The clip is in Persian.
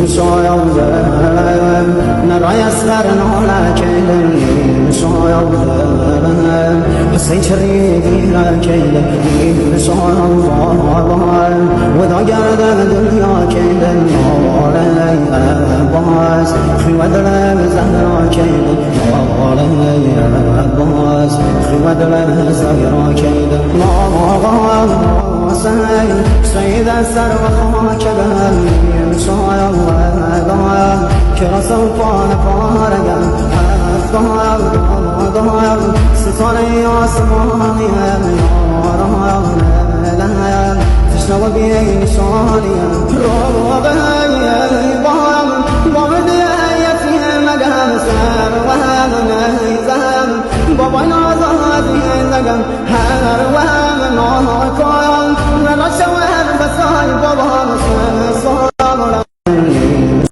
شایدم نرای اسقر نالکیدم شایدم حسین چریگی رکیدم شایدم ودا گردم دنیا کیدم آلی عباس خیوه دلم زهرا کیدم آلی عباس خیوه دلم زهرا کیدم آقا سید سر و خاک بهم شاید که را سوفان پارگم دایم ستاره آسمانیم یارم تشنه و بیشانیم